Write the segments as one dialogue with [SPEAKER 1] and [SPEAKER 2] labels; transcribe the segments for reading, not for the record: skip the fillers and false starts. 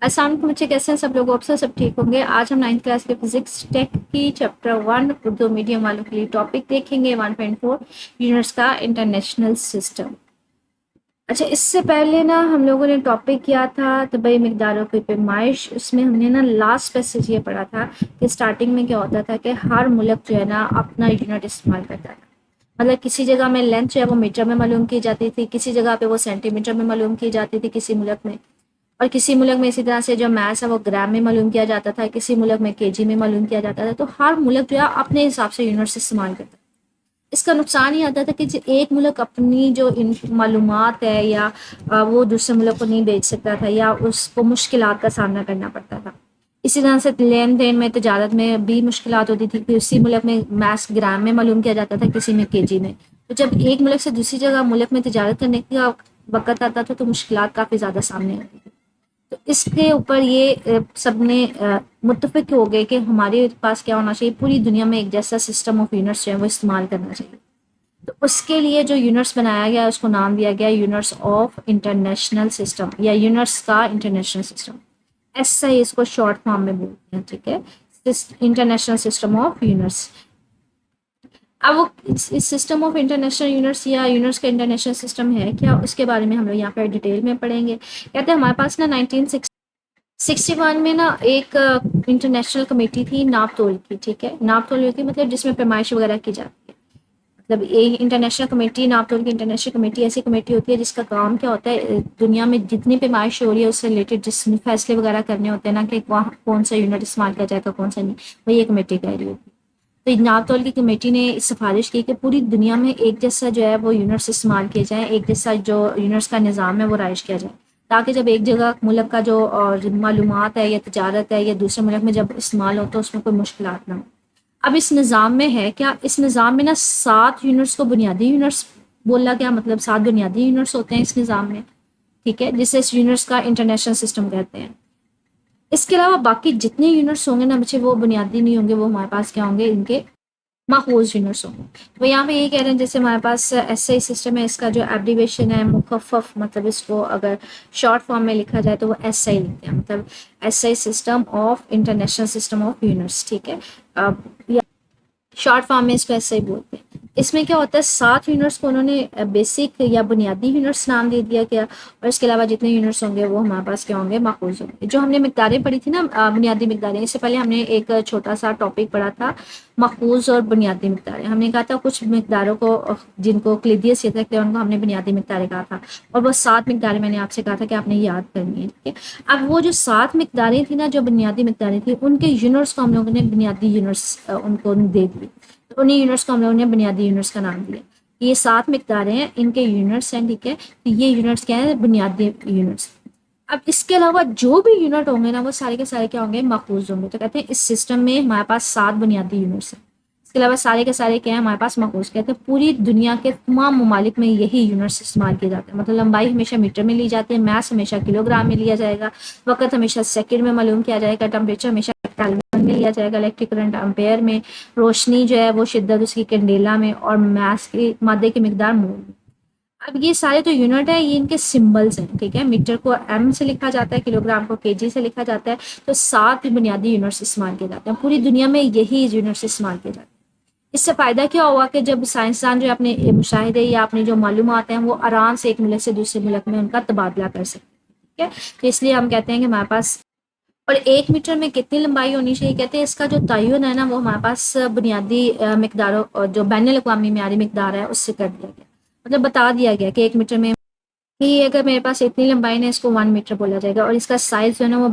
[SPEAKER 1] السلام علیکم بچے، کیسے ہیں سب لوگ؟ آپ سب ٹھیک ہوں گے۔ آج ہم 9th کلاس کے فزکس ٹیک کی چیپٹر 1 اردو میڈیم والوں کے لیے ٹاپک دیکھیں گے 1.4 یونٹس کا انٹرنیشنل سسٹم۔ اچھا، اس سے پہلے نا ہم لوگوں نے ٹاپک کیا تھا طبعی مقداروں کی پیمائش۔ اس میں ہم نے نا لاسٹ پیسج یہ پڑھا تھا کہ اسٹارٹنگ میں کیا ہوتا تھا کہ ہر ملک جو ہے نا اپنا یونٹ استعمال کرتا تھا۔ مطلب کسی جگہ میں لینتھ جو ہے وہ میٹر میں معلوم کی جاتی تھی، کسی جگہ پہ وہ سینٹی میٹر میں معلوم کی جاتی تھی کسی ملک میں، اور کسی ملک میں اسی طرح سے جو میس ہے وہ گرام میں معلوم کیا جاتا تھا، کسی ملک میں کے جی میں معلوم کیا جاتا تھا۔ تو ہر ملک جو ہے اپنے حساب سے یونٹس استعمال کرتا تھا۔ اس کا نقصان یہ آتا تھا کہ ایک ملک اپنی جو معلومات ہے یا وہ دوسرے ملک کو نہیں بیچ سکتا تھا، یا اس کو مشکلات کا سامنا کرنا پڑتا تھا۔ اسی طرح سے لین دین میں، تجارت میں بھی مشکلات ہوتی تھی کہ اسی ملک میں میس گرام میں معلوم کیا جاتا تھا، کسی میں کے جی میں۔ تو جب ایک ملک سے دوسری جگہ ملک میں تجارت کرنے کا وقت آتا تھا تو مشکلات کافی زیادہ سامنے آتی تھی۔ تو اس کے اوپر یہ سب نے متفق ہو گئے کہ ہمارے پاس کیا ہونا چاہیے، پوری دنیا میں ایک جیسا سسٹم آف یونٹس جو ہے وہ استعمال کرنا چاہیے۔ تو اس کے لیے جو یونٹس بنایا گیا اس کو نام دیا گیا یونٹس آف انٹرنیشنل سسٹم یا یونٹس کا انٹرنیشنل سسٹم، ایس آئی اس کو شارٹ فارم میں بولتے ہیں، ٹھیک ہے، انٹرنیشنل سسٹم آف یونٹس۔ اب وہ اس سسٹم آف انٹرنیشنل یونٹس یا یونٹس کا انٹرنیشنل سسٹم ہے کیا، اس کے بارے میں ہم لوگ یہاں پہ ڈیٹیل میں پڑھیں گے۔ کہتے ہیں ہمارے پاس نا 1961 میں نا ایک انٹرنیشنل کمیٹی تھی ناپ تول کی، ٹھیک ہے، ناپ تول کی مطلب جس میں پیمائش وغیرہ کی جاتی ہے۔ مطلب ایک انٹرنیشنل کمیٹی، ناپ تول کی انٹرنیشنل کمیٹی ایسی کمیٹی ہوتی ہے جس کا کام کیا ہوتا ہے، دنیا میں جتنی پیمائش ہو رہی ہے اس سے ریلیٹڈ جس فیصلے وغیرہ کرنے ہوتے ہیں نا کہ کون سا یونٹ استعمال کیا جائے گا کون سا نہیں، وہ یہ کمیٹی کہہ رہی ہوتی ہے۔ تو ناپ تول کی کمیٹی نے سفارش کی کہ پوری دنیا میں ایک جیسا جو ہے وہ یونٹس استعمال کیے جائیں، ایک جیسا جو یونٹس کا نظام ہے وہ رائج کیا جائے، تاکہ جب ایک جگہ ملک کا جو معلومات ہے یا تجارت ہے یا دوسرے ملک میں جب استعمال ہو تو اس میں کوئی مشکلات نہ ہو۔ اب اس نظام میں ہے کیا، اس نظام میں نا 7 یونٹس کو بنیادی یونٹس بولا گیا، مطلب 7 بنیادی یونٹس ہوتے ہیں اس نظام میں، ٹھیک ہے، جسے اس یونٹس کا انٹرنیشنل سسٹم کہتے ہیں۔ اس کے علاوہ باقی جتنے یونٹس ہوں گے نا بچے وہ بنیادی نہیں ہوں گے، وہ ہمارے پاس کیا ہوں گے، ان کے ماخوذ یونٹس ہوں گے۔ تو یہاں پہ یہ کہہ رہے ہیں جیسے ہمارے پاس ایس آئی سسٹم ہے، اس کا جو ایبریویشن ہے مخفف، مطلب اس کو اگر شارٹ فارم میں لکھا جائے تو وہ ایس آئی لکھتے ہیں، مطلب S I system of international system of units, ٹھیک ہے، شارٹ فارم میں اس کو ایسے ہی بولتے ہیں۔ اس میں کیا ہوتا ہے 7 یونٹس کو انہوں نے بیسک یا بنیادی یونٹس نام دے دیا گیا، اور اس کے علاوہ جتنے یونٹس ہوں گے وہ ہمارے پاس کیا ہوں گے، ماخوذ ہوں گے۔ جو ہم نے مقداریں پڑھی تھی نا بنیادی مقداریں، اس سے پہلے ہم نے ایک چھوٹا سا ٹاپک پڑھا تھا ماخوذ اور بنیادی مقداریں۔ ہم نے کہا تھا کچھ مقداروں کو جن کو کلیدی حیثیت رکھتے ہیں ان کو ہم نے بنیادی مقداریں کہا تھا، اور وہ 7 مقداریں میں نے آپ سے کہا تھا کہ آپ نے یاد کرنی ہے، ٹھیک ہے۔ اب وہ جو 7 مقداریں تھیں نا، جو بنیادی مقداریں تھیں، ان کے یونٹس کو ہم لوگوں نے بنیادی یونٹس ان کو دے دیے، تو انہیں یونٹس کو ہم لوگوں نے بنیادی یونٹس کا نام دیا۔ یہ 7 مقداریں ہیں، ان کے یونٹس ہیں، ٹھیک ہے، تو یہ یونٹس کیا ہیں، بنیادی یونٹس۔ اب اس کے علاوہ جو بھی یونٹ ہوں گے نا وہ سارے کے سارے کیا ہوں گے، ماخوذ ہوں گے۔ تو کہتے ہیں اس سسٹم میں ہمارے پاس 7 بنیادی یونٹس ہیں، اس کے علاوہ سارے کے سارے کیا ہیں ہمارے پاس ماخوذ۔ کہتے ہیں پوری دنیا کے تمام ممالک میں یہی یونٹس استعمال کیے جاتے ہیں، مطلب لمبائی ہمیشہ میٹر میں لی جاتی ہے، میس ہمیشہ کلو گرام میں لیا جائے گا، وقت ہمیشہ سیکنڈ میں معلوم کیا جائے گا، ٹمپریچر ہمیشہ کیلوین میں لیا جائے گا، الیکٹرک کرنٹ امپیئر میں، روشنی جو ہے وہ شدت اس کی کینڈیلا میں، اور میس کی مادے کی مقدار مول میں۔ اب یہ سارے جو یونٹ ہیں یہ ان کے سمبلس ہیں، ٹھیک ہے، میٹر کو ایم سے لکھا جاتا ہے، کلو گرام کو کے جی سے لکھا جاتا ہے، تو 7 بنیادی یونٹس استعمال کیے جاتے ہیں، پوری دنیا میں یہی یونٹس استعمال کیے جاتے ہیں۔ اس سے فائدہ کیا ہوا کہ جب سائنسدان جو اپنے مشاہدے یا اپنے جو معلومات ہیں وہ آرام سے ایک ملک سے دوسرے ملک میں ان کا تبادلہ کر سکتے ہیں، ٹھیک ہے، تو اس لیے ہم کہتے ہیں کہ ہمارے پاس، اور 1 میٹر میں کتنی لمبائی ہونی چاہیے، کہتے ہیں اس کا جو تعین ہے نا وہ ہمارے پاس بنیادی مقداروں اور جو بین الاقوامی معیاری مقدار ہے اس سے کر دیا گیا، مطلب بتا دیا گیا کہ 1 میٹر میں کہ اگر میرے پاس اتنی لمبائی ہے اس کو 1 میٹر بولا جائے گا، اور اس کا سائز جو ہے نا وہ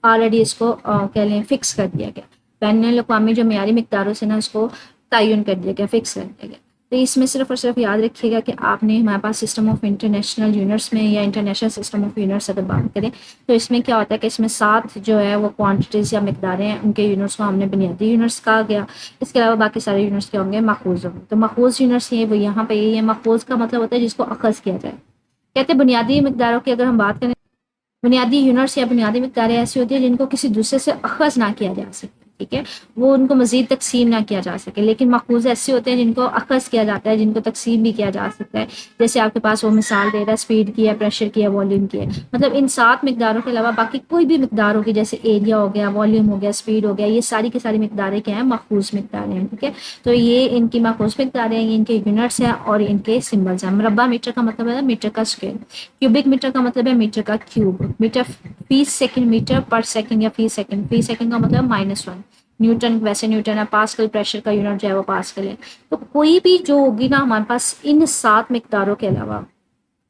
[SPEAKER 1] آلریڈی اس کو کہہ لیں فکس کر دیا گیا، بین الاقوامی جو معیاری مقداروں سے نا اس کو تعین کر دیا گیا، فکس کر دیا گیا۔ تو اس میں صرف اور صرف یاد رکھیے گا کہ آپ نے ہمارے پاس سسٹم آف انٹرنیشنل یونٹس میں یا انٹرنیشنل سسٹم آف یونٹس اگر بات کریں تو اس میں کیا ہوتا ہے کہ اس میں 7 جو ہے وہ کوانٹیٹیز یا مقداریں ہیں، ان کے یونٹس کو ہم نے بنیادی یونٹس کہا گیا، اس کے علاوہ باقی سارے یونٹس کیا ہوں گے، ماخوذ ہوں گے۔ تو ماخوذ یونٹس یہ وہ یہاں پہ یہ ہے، ماخوذ کا مطلب ہوتا ہے جس کو اخذ کیا جائے۔ کہتے ہیں بنیادی مقداروں کی اگر ہم بات کریں، بنیادی یونٹس یا بنیادی مقداریں ایسی ہوتی ہیں جن کو کسی دوسرے سے اخذ نہ کیا جا سکے، ٹھیک ہے، وہ ان کو مزید تقسیم نہ کیا جا سکے. لیکن ماخوذ ایسے ہوتے ہیں جن کو اخذ کیا جاتا ہے، جن کو تقسیم بھی کیا جا سکتا ہے. جیسے آپ کے پاس وہ مثال دے رہا ہے اسپیڈ کی ہے، پریشر کی ہے، والیوم کی ہے. مطلب ان 7 مقداروں کے علاوہ باقی کوئی بھی مقدار ہوگی، جیسے ایریا ہو گیا، والیوم ہو گیا، اسپیڈ ہو گیا، یہ ساری کی ساری مقداریں کیا ہیں؟ ماخوذ مقداریں ہیں. ٹھیک ہے، تو یہ ان کی ماخوذ مقداریں ہیں، یہ ان کے یونٹس ہیں اور ان کے سمبلس ہیں. مربع میٹر کا مطلب ہے میٹر کا اسکوائر. کیوبک میٹر کا مطلب ہے میٹر کا کیوب. میٹر فی سیکنڈ، میٹر پر سیکنڈ یا فی سیکنڈ. فی سیکنڈ کا مطلب -1. نیوٹن ویسے نیوٹن ہے. پاسکل پریشر کا یونٹ جو ہے وہ پاسکل ہے. تو کوئی بھی جو ہوگی نا ہمارے پاس ان 7 مقداروں کے علاوہ،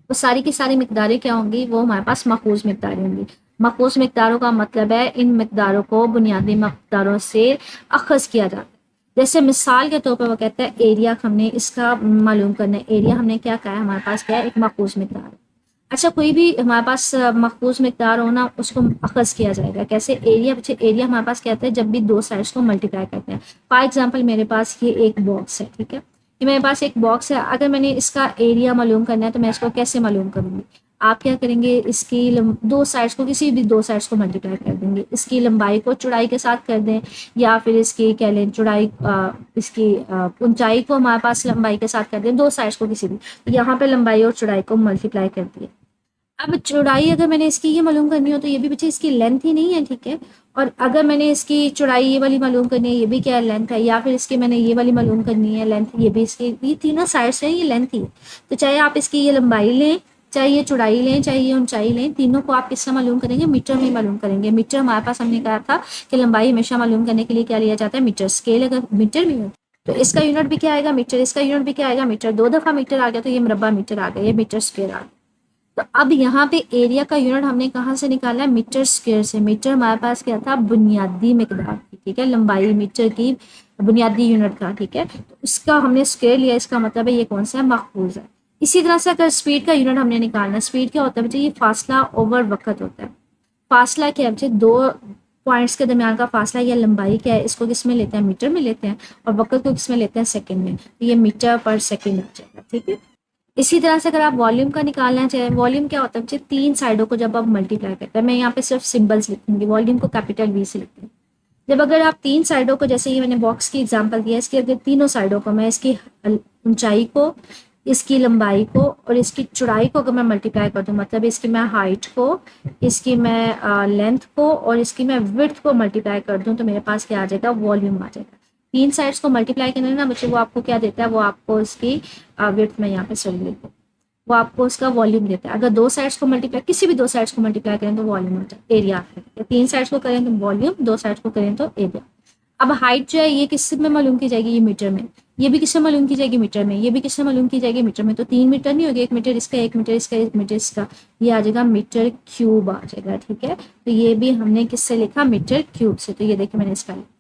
[SPEAKER 1] وہ ساری کی ساری مقداریں کیا ہوں گی؟ وہ ہمارے پاس ماخوذ مقداریں ہوں گی. ماخوذ مقداروں کا مطلب ہے ان مقداروں کو بنیادی مقداروں سے اخذ کیا جاتا ہے. جیسے مثال کے طور پر وہ کہتا ہے ایریا، ہم نے اس کا معلوم کرنا ہے. ایریا ہم نے کیا کہا ہے؟ ہمارے پاس کیا ہے؟ ایک ماخوذ مقدار ہے. اچھا، کوئی بھی ہمارے پاس ماخوذ مقدار ہونا، اس کو اخذ کیا جائے گا کیسے؟ ایریا. ایریا ہمارے پاس کہتے ہیں جب بھی دو سائڈس کو ملٹیپلائی کرتے ہیں. فار ایگزامپل میرے پاس یہ ایک باکس ہے. ٹھیک ہے، یہ میرے پاس ایک باکس ہے. اگر میں نے اس کا ایریا معلوم کرنا ہے تو میں اس کو کیسے معلوم کروں گی؟ آپ کیا کریں گے؟ اس کی دو سائڈس کو، کسی بھی دو سائڈس کو ملٹیپلائی کر دیں گے. اس کی لمبائی کو چوڑائی کے ساتھ کر دیں، یا پھر اس کی کہہ لیں چوڑائی، اس کی اونچائی کو ہمارے پاس لمبائی کے ساتھ کر دیں. دو سائڈس کو کسی بھی، یہاں پہ لمبائی اور چوڑائی کو ملٹیپلائی کر دیا. اب چوڑائی اگر میں نے اس کی یہ معلوم کرنی ہو تو یہ بھی بچے اس کی لینتھ ہی نہیں ہے. ٹھیک ہے، اور اگر میں نے اس کی چوڑائی یہ والی معلوم کرنی ہے، یہ بھی کیا ہے؟ لینتھ ہے. یا پھر اس کی میں نے یہ والی معلوم کرنی ہے لینتھ، یہ بھی اس کی، یہ تینوں سائڈس ہیں، یہ لینتھ ہی ہے. تو چاہے آپ اس کی یہ لمبائی لیں، چاہے یہ چوڑائی لیں، چاہے یہ اونچائی لیں، تینوں کو آپ کس سے معلوم کریں گے؟ میٹر میں معلوم کریں گے. میٹر ہمارے پاس، ہم نے کہا تھا کہ لمبائی ہمیشہ معلوم کرنے کے لیے کیا لیا جاتا ہے؟ میٹر. اسکیل اگر میٹر بھی ہو تو اس کا یونٹ بھی کیا آئے گا؟ میٹر. اس کا یونٹ بھی کیا آئے گا؟ میٹر. دو دفعہ میٹر آ گیا تو یہ مربع میٹر آ گیا، یہ میٹر اسکوائر آ گیا. تو اب یہاں پہ ایریا کا یونٹ ہم نے کہاں سے نکالا ہے؟ میٹر اسکوائر سے. میٹر ہمارے پاس کیا تھا؟ بنیادی مقدار کی. ٹھیک ہے، لمبائی میٹر کی بنیادی یونٹ کا. ٹھیک ہے، تو اس کا ہم نے اسکوائر لیا. اس کا مطلب ہے یہ کون سا ہے؟ ماخوذ ہے. اسی طرح سے اگر اسپیڈ کا یونٹ ہم نے نکالنا ہے، اسپیڈ کیا ہوتا ہے بچے؟ یہ فاصلہ اوور وقت ہوتا ہے. فاصلہ کیا ہے بچے؟ دو پوائنٹس کے درمیان کا فاصلہ یا لمبائی کیا ہے؟ اس کو کس میں لیتے ہیں؟ میٹر میں لیتے ہیں. اور وقت کو کس میں لیتے ہیں؟ سیکنڈ میں. تو یہ میٹر پر سیکنڈ آ جائے گا. ٹھیک ہے، اسی طرح سے اگر آپ والیوم کا نکالنا چاہیں، والیوم کیا ہوتا ہے بچے؟ تین سائڈوں کو جب آپ ملٹیپلائی کرتے ہیں، میں یہاں پہ صرف سمبلس لکھوں گی. والیوم کو کیپیٹل وی سے لکھتے ہیں. جب اگر آپ تین سائڈوں کو، جیسے یہ میں نے باکس کی ایگزامپل دیا، اس کی اگر تینوں سائڈوں کو میں اس کی اونچائی کو، اس کی لمبائی کو اور اس کی چوڑائی کو اگر میں ملٹیپلائی کر دوں، مطلب اس کی میں ہائٹ کو، اس کی میں لینتھ کو اور اس کی میں وڈتھ کو ملٹیپلائی کر دوں، تو میرے پاس کیا آ جائے گا؟ والیوم آ جائے گا. تین سائڈس کو ملٹیپلائی کرنے نا بچے، وہ آپ کو کیا دیتا ہے؟ وہ آپ کو اس کی وڈتھ میں یہاں پہ سر لکھوں، وہ آپ کو اس کا والیوم دیتا ہے. اگر دو سائڈس کو ملٹیپلائی، کسی بھی دو سائڈس کو ملٹیپلائی کریں تو والیوم ہوتا ہے، ایریا آتا ہے. تین سائڈس کو کریں تو والیوم، دو سائڈس کو کریں تو ایریا. اب ہائٹ جو ہے یہ کس میں معلوم کی جائے گی؟ یہ میٹر میں. یہ بھی کس سے معلوم کی جائے گی؟ میٹر میں. یہ بھی کس سے معلوم کی جائے گی؟ میٹر میں. تو 3 میٹر نہیں ہوگی، 1 میٹر اس کا، 1 میٹر اس کا، 1 میٹر اس کا، یہ آ جائے گا میٹر کیوب آ جائے گا. ٹھیک ہے، تو یہ بھی ہم نے کس سے لکھا؟ میٹر کیوب سے. تو یہ دیکھیں میں نے اس کا لکھا.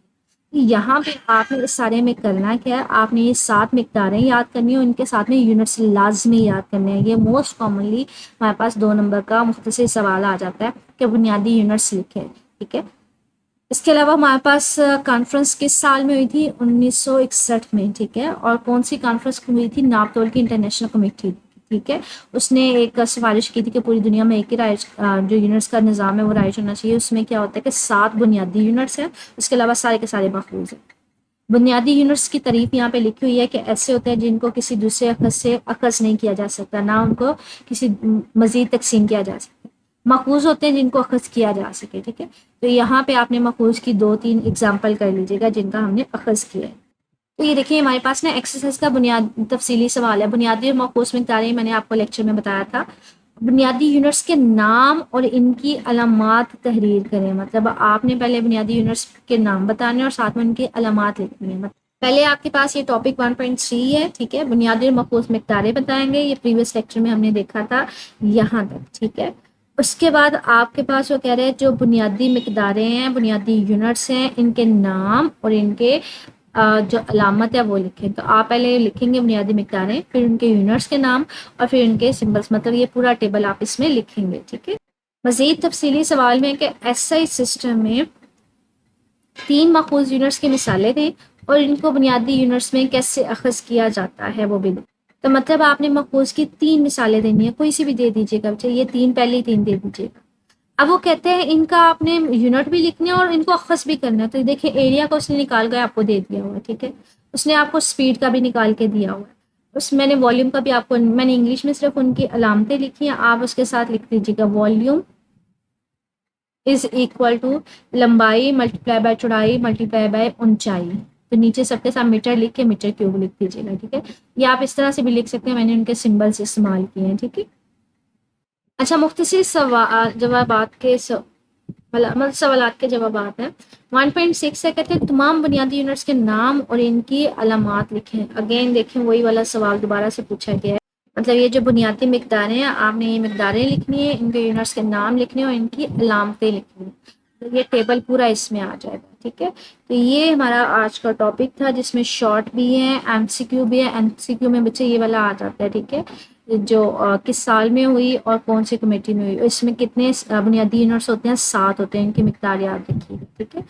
[SPEAKER 1] یہاں پہ آپ نے اس سارے میں کرنا کیا ہے؟ آپ نے یہ 7 مقداریں یاد کرنی ہیں، ان کے ساتھ میں یونٹس لازمی یاد کرنے ہیں. یہ موسٹ کامنلی ہمارے پاس 2 نمبر کا مختصر سوال آ جاتا ہے کہ بنیادی یونٹس لکھیں. ٹھیک ہے، اس کے علاوہ ہمارے پاس کانفرنس کس سال میں ہوئی تھی؟ 1961 میں. ٹھیک ہے، اور کون سی کانفرنس ہوئی تھی؟ ناپ تول کی انٹرنیشنل کمیٹی. ٹھیک ہے، اس نے ایک سفارش کی تھی کہ پوری دنیا میں ایک ہی رائج، جو یونٹس کا نظام ہے وہ رائج ہونا چاہیے. اس میں کیا ہوتا ہے کہ 7 بنیادی یونٹس ہیں، اس کے علاوہ سارے کے سارے ماخوذ ہیں. بنیادی یونٹس کی تعریف یہاں پہ لکھی ہوئی ہے کہ ایسے ہوتے ہیں جن کو کسی دوسرے اخذ سے اخذ نہیں کیا جا سکتا، نہ ان کو کسی مزید تقسیم کیا جا سکتا. ماخوذ ہوتے ہیں جن کو اخذ کیا جا سکے. ٹھیک ہے، تو یہاں پہ آپ نے ماخوذ کی 2-3 اگزامپل کر لیجیے گا جن کا ہم نے اخذ کیا ہے. تو یہ دیکھیں ہمارے پاس نا ایکسرسائز کا تفصیلی سوال ہے. بنیادی اور ماخوذ مقداریں میں نے آپ کو لیکچر میں بتایا تھا. بنیادی یونٹس کے نام اور ان کی علامات تحریر کریں. مطلب آپ نے پہلے بنیادی یونٹس کے نام بتانے اور ساتھ میں ان کی علامات لکھنی ہے. پہلے آپ کے پاس یہ ٹاپک 1.3 ہے. ٹھیک ہے، بنیادی اور ماخوذ مقداریں بتائیں گے. یہ پریویس لیکچر میں ہم نے دیکھا تھا یہاں تک. ٹھیک ہے، اس کے بعد آپ کے پاس وہ کہہ رہے ہیں جو بنیادی مقداریں ہیں، بنیادی یونٹس ہیں، ان کے نام اور ان کے جو علامت ہے وہ لکھیں. تو آپ پہلے لکھیں گے بنیادی مقداریں، پھر ان کے یونٹس کے نام اور پھر ان کے سمبلس. مطلب یہ پورا ٹیبل آپ اس میں لکھیں گے. ٹھیک ہے، مزید تفصیلی سوال میں کہ ایسائی سسٹم میں 3 ماخوذ یونٹس کی مثالیں دیں اور ان کو بنیادی یونٹس میں کیسے اخذ کیا جاتا ہے وہ بھی دیں. تو مطلب آپ نے ماخوذ کی 3 مثالیں دینی ہے، کوئی سی بھی دے دیجیے گا. یہ 3 پہلے 3 دے دیجیے گا. اب وہ کہتے ہیں ان کا آپ نے یونٹ بھی لکھنے اور ان کو اخذ بھی کرنا ہے. تو دیکھیں ایریا کو اس نے نکال کر آپ کو دے دیا ہوا ہے, ٹھیک ہے. اس نے آپ کو اسپیڈ کا بھی نکال کے دیا ہوا ہے. اس میں نے والیوم کا بھی آپ کو, میں نے انگلش میں صرف ان کی علامتیں لکھی ہیں, آپ اس کے ساتھ لکھ دیجیے گا والیوم از اکول ٹو لمبائی ملٹیپلائی بائی چوڑائی ملٹیپلائی بائی اونچائی. تو نیچے سب کے ساتھ میٹر لکھ کے میٹر کیوب لکھ دیجیے گا, ٹھیک ہے. یا آپ اس طرح سے بھی لکھ سکتے ہیں, میں نے ان کے سمبلس استعمال کیے ہیں, ٹھیک ہے. اچھا, مختصر جوابات کے مطلب سوالات کے جوابات ہیں. 1.6 سے کہتے ہیں تمام بنیادی یونٹس کے نام اور ان کی علامات لکھیں. اگین دیکھیں وہی والا سوال دوبارہ سے پوچھا گیا ہے. مطلب یہ جو بنیادی مقداریں ہیں آپ نے یہ مقداریں لکھنی ہیں, ان کے یونٹس کے نام لکھنے ہیں اور ان کی علامتیں لکھنی ہیں. تو یہ ٹیبل پورا اس میں آ جائے گا, ٹھیک ہے. تو یہ ہمارا آج کا ٹاپک تھا جس میں شارٹ بھی ہے, ایم سی کیو بھی ہے. ایم سی کیو میں بچے یہ والا آ جاتا ہے, ٹھیک ہے, جو کس سال میں ہوئی اور کون سی کمیٹی میں ہوئی, اس میں کتنے بنیادی یونٹس ہوتے ہیں, 7 ہوتے ہیں, ان کی مقدار یاد رکھیے, ٹھیک ہے.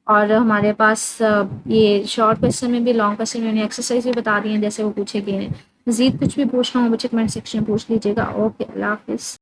[SPEAKER 1] اور ہمارے پاس یہ شارٹ کویسچن میں بھی, لانگ کویسچن میں نے ایکسرسائز بھی بتا دی ہیں جیسے وہ پوچھے گئے ہیں. مزید کچھ بھی پوچھنا ہو بچے کمنٹ سیکشن میں پوچھ لیجیے گا. اوکے, اللہ حافظ.